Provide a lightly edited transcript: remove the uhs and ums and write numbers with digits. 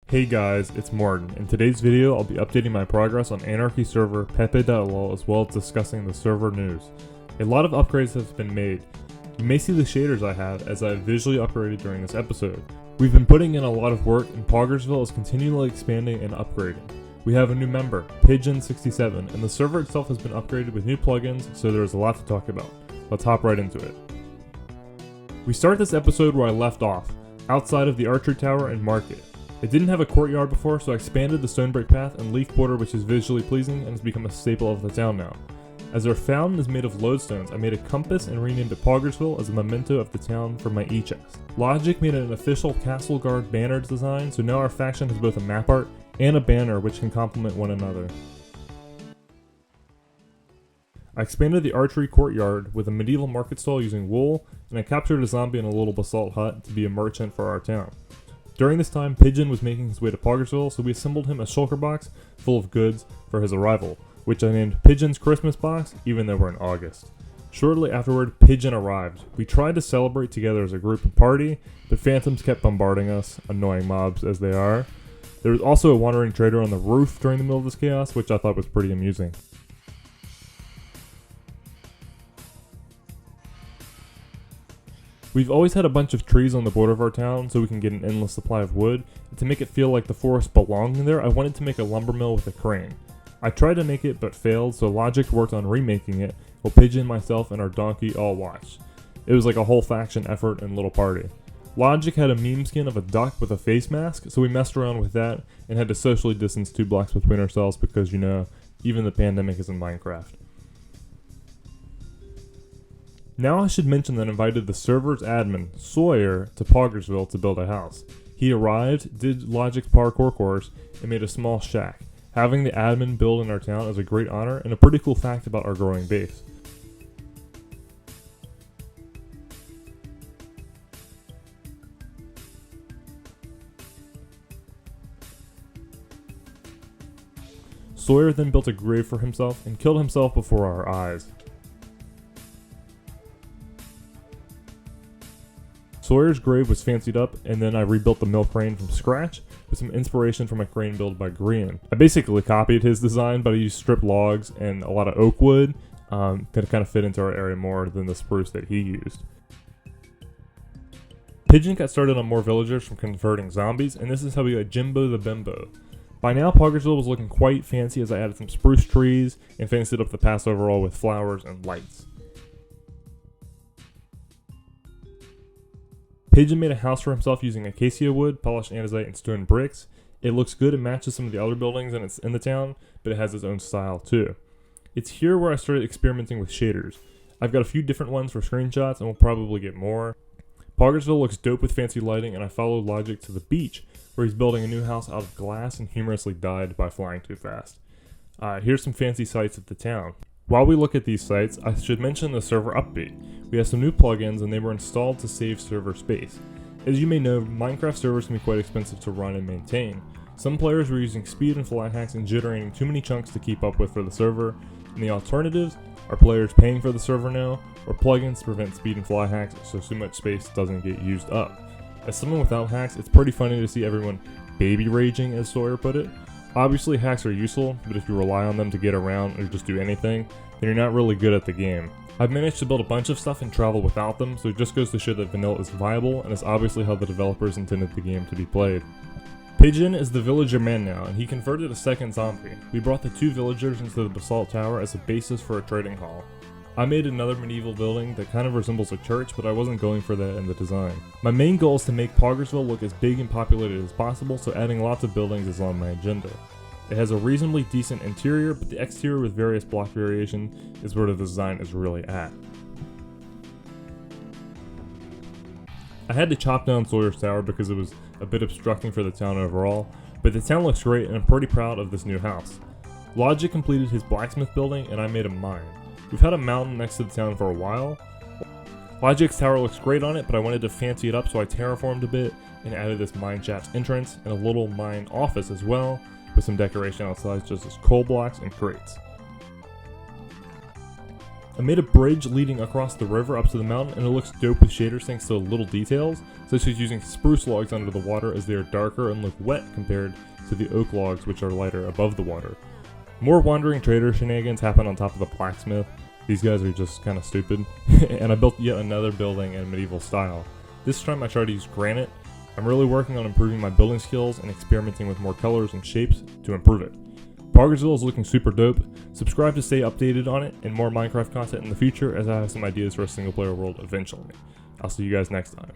Hey guys, it's Morgan. In today's video, I'll be updating my progress on Anarchy server pepe.lol as well as discussing the server news. A lot of upgrades have been made. You may see the shaders I have as I have visually upgraded during this episode. We've been putting in a lot of work and Poggersville is continually expanding and upgrading. We have a new member, Pigeon67, and the server itself has been upgraded with new plugins, so there is a lot to talk about. Let's hop right into it. We start this episode where I left off, outside of the archery tower and market. It didn't have a courtyard before, so I expanded the stone brick path and leaf border, which is visually pleasing and has become a staple of the town now. As our fountain is made of lodestones, I made a compass and renamed it Poggersville as a memento of the town for my e-chest. Logic made an official Castle Guard banner design, so now our faction has both a map art and a banner which can complement one another. I expanded the archery courtyard with a medieval market stall using wool, and I captured a zombie in a little basalt hut to be a merchant for our town. During this time, Pigeon was making his way to Poggersville, so we assembled him a shulker box full of goods for his arrival, which I named Pigeon's Christmas Box, even though we're in August. Shortly afterward, Pigeon arrived. We tried to celebrate together as a group and party, but phantoms kept bombarding us, annoying mobs as they are. There was also a wandering trader on the roof during the middle of this chaos, which I thought was pretty amusing. We've always had a bunch of trees on the border of our town so we can get an endless supply of wood, and to make it feel like the forest belonged there, I wanted to make a lumber mill with a crane. I tried to make it but failed, so Logic worked on remaking it, while Pigeon, myself, and our donkey all watched. It was like a whole faction effort and little party. Logic had a meme skin of a duck with a face mask, so we messed around with that and had to socially distance 2 blocks between ourselves because, even the pandemic is in Minecraft. Now I should mention that I invited the server's admin, Sawyer, to Poggersville to build a house. He arrived, did Logic's parkour course, and made a small shack. Having the admin build in our town is a great honor and a pretty cool fact about our growing base. Sawyer then built a grave for himself and killed himself before our eyes. Sawyer's grave was fancied up, and then I rebuilt the mill crane from scratch with some inspiration from my crane build by Grian. I basically copied his design, but I used stripped logs and a lot of oak wood to kind of fit into our area more than the spruce that he used. Pigeon got started on more villagers from converting zombies, and this is how we got Jimbo the Bimbo. By now, Poggersville was looking quite fancy as I added some spruce trees and fancied up the pass overall with flowers and lights. Pigeon made a house for himself using acacia wood, polished andesite, and stone bricks. It looks good and matches some of the other buildings in the town, but it has its own style too. It's here where I started experimenting with shaders. I've got a few different ones for screenshots and we'll probably get more. Poggersville looks dope with fancy lighting, and I followed Logic to the beach where he's building a new house out of glass and humorously died by flying too fast. Here's some fancy sights of the town. While we look at these sites, I should mention the server update. We have some new plugins and they were installed to save server space. As you may know, Minecraft servers can be quite expensive to run and maintain. Some players were using speed and flat hacks and jittering too many chunks to keep up with for the server, and the alternatives are players paying for the server now, or plugins to prevent speed and fly hacks so too much space doesn't get used up. As someone without hacks, it's pretty funny to see everyone baby raging, as Sawyer put it. Obviously hacks are useful, but if you rely on them to get around or just do anything, then you're not really good at the game. I've managed to build a bunch of stuff and travel without them, so it just goes to show that vanilla is viable and is obviously how the developers intended the game to be played. Pigeon is the villager man now, and he converted a second zombie. We brought the 2 villagers into the basalt tower as a basis for a trading hall. I made another medieval building that kind of resembles a church, but I wasn't going for that in the design. My main goal is to make Poggersville look as big and populated as possible, so adding lots of buildings is on my agenda. It has a reasonably decent interior, but the exterior with various block variation is where the design is really at. I had to chop down Sawyer's tower because it was a bit obstructing for the town overall, but the town looks great and I'm pretty proud of this new house. Logic completed his blacksmith building and I made a mine. We've had a mountain next to the town for a while. Logic's tower looks great on it, but I wanted to fancy it up, so I terraformed a bit and added this mine shaft's entrance and a little mine office as well, with some decoration outside just as coal blocks and crates. I made a bridge leading across the river up to the mountain, and it looks dope with shaders thanks to little details, such as using spruce logs under the water as they are darker and look wet compared to the oak logs which are lighter above the water. More wandering trader shenanigans happen on top of the blacksmith. These guys are just kind of stupid. And I built yet another building in medieval style. This time I tried to use granite. I'm really working on improving my building skills and experimenting with more colors and shapes to improve it. Poggersville is looking super dope. Subscribe to stay updated on it and more Minecraft content in the future, as I have some ideas for a single player world eventually. I'll see you guys next time.